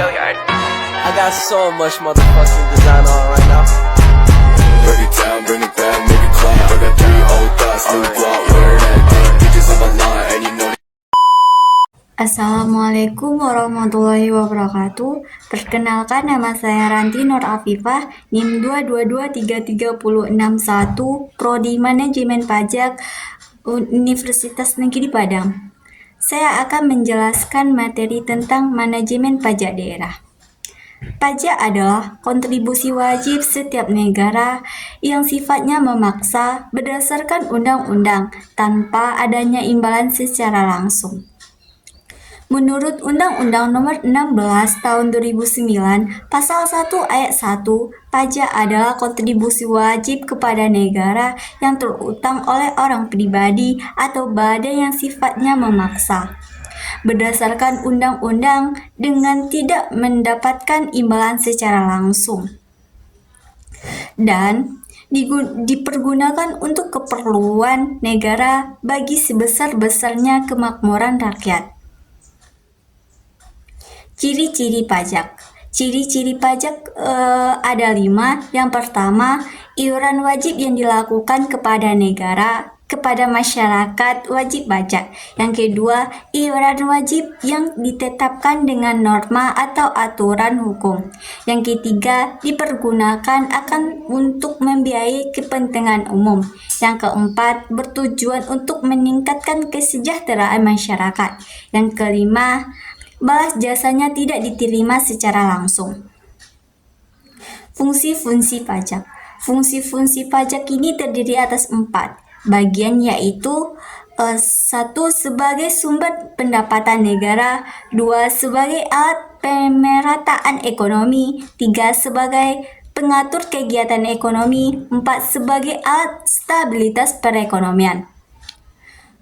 I got so much motherfucking design on right now. Break it down, bring it back, make it clap. I got 3 old thoughts, new block, where that thing. Bitches on my line, and you know. Assalamualaikum warahmatullahi wabarakatuh. Perkenalkan, nama saya Ranti Nur Afifah, NIM 2223361, Prodi Manajemen Pajak, Universitas Negeri Padang. Saya akan menjelaskan materi tentang manajemen pajak daerah. Pajak adalah kontribusi wajib setiap negara yang sifatnya memaksa berdasarkan undang-undang tanpa adanya imbalan secara langsung. Menurut Undang-Undang Nomor 16 Tahun 2009, Pasal 1 Ayat 1, pajak adalah kontribusi wajib kepada negara yang terutang oleh orang pribadi atau badan yang sifatnya memaksa berdasarkan undang-undang dengan tidak mendapatkan imbalan secara langsung dan dipergunakan untuk keperluan negara bagi sebesar-besarnya kemakmuran rakyat. Ciri-ciri pajak. Ciri-ciri pajak ada 5. Yang pertama, iuran wajib yang dilakukan kepada negara, kepada masyarakat wajib pajak. Yang kedua, iuran wajib yang ditetapkan dengan norma atau aturan hukum. Yang ketiga, dipergunakan untuk membiayai kepentingan umum. Yang keempat, bertujuan untuk meningkatkan kesejahteraan masyarakat. Yang kelima, balas jasanya tidak diterima secara langsung. Fungsi-fungsi pajak. Fungsi-fungsi pajak ini terdiri atas 4 bagian, yaitu 1. Sebagai sumber pendapatan negara, 2. Sebagai alat pemerataan ekonomi, 3. Sebagai pengatur kegiatan ekonomi, 4. Sebagai alat stabilitas perekonomian.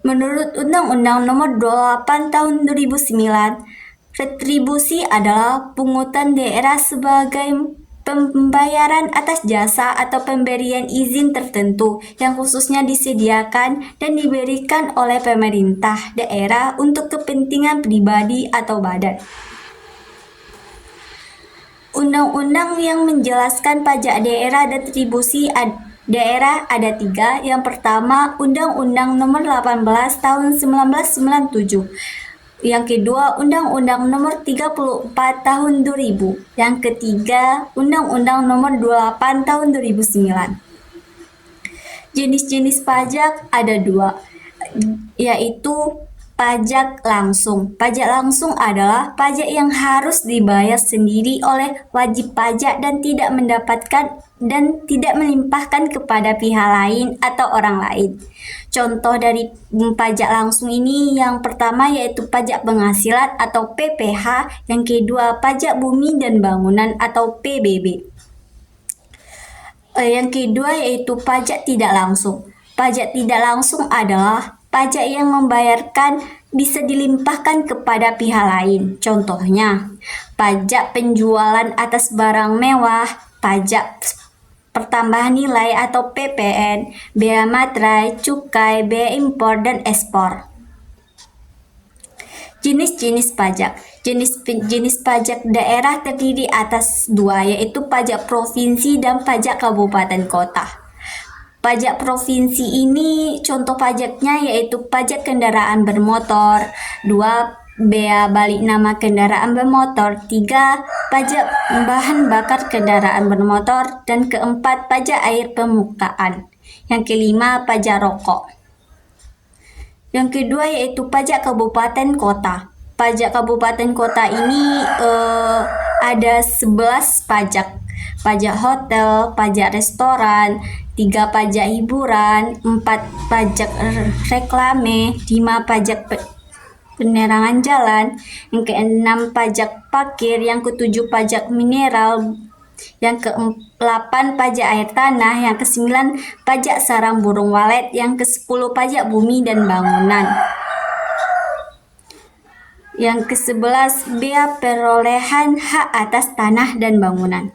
Menurut Undang-Undang Nomor 28 Tahun 2009, retribusi adalah pungutan daerah sebagai pembayaran atas jasa atau pemberian izin tertentu yang khususnya disediakan dan diberikan oleh pemerintah daerah untuk kepentingan pribadi atau badan. Undang-undang yang menjelaskan pajak daerah dan retribusi daerah ada 3. Yang pertama, Undang-Undang Nomor 18 Tahun 1997. Yang kedua, Undang-Undang Nomor 34 Tahun 2000. Yang ketiga, Undang-Undang Nomor 28 Tahun 2009. Jenis-jenis pajak ada 2, yaitu pajak langsung. Pajak langsung adalah pajak yang harus dibayar sendiri oleh wajib pajak dan tidak melimpahkan kepada pihak lain atau orang lain. Contoh dari pajak langsung ini, yang pertama yaitu pajak penghasilan atau PPH, yang kedua pajak bumi dan bangunan atau PBB. Yang kedua yaitu pajak tidak langsung. Pajak tidak langsung adalah pajak yang membayarkan bisa dilimpahkan kepada pihak lain. Contohnya, pajak penjualan atas barang mewah, pajak pertambahan nilai atau PPN, bea materai, cukai, bea impor, dan ekspor. Jenis-jenis pajak. Jenis pajak daerah terdiri atas 2, yaitu pajak provinsi dan pajak kabupaten kota. Pajak provinsi ini contoh pajaknya yaitu pajak kendaraan bermotor, 2. Bea balik nama kendaraan bermotor, 3. Pajak bahan bakar kendaraan bermotor, dan keempat pajak air permukaan. Yang kelima pajak rokok. Yang kedua yaitu pajak kabupaten kota. Pajak kabupaten kota ini ada 11 pajak. Pajak hotel, pajak restoran, 3 pajak hiburan, 4 pajak reklame, 5 pajak penerangan jalan, yang ke-6 pajak parkir, yang ke-7 pajak mineral, yang ke-8 pajak air tanah, yang ke-9 pajak sarang burung walet, yang ke-10 pajak bumi dan bangunan, yang ke-11 bea perolehan hak atas tanah dan bangunan.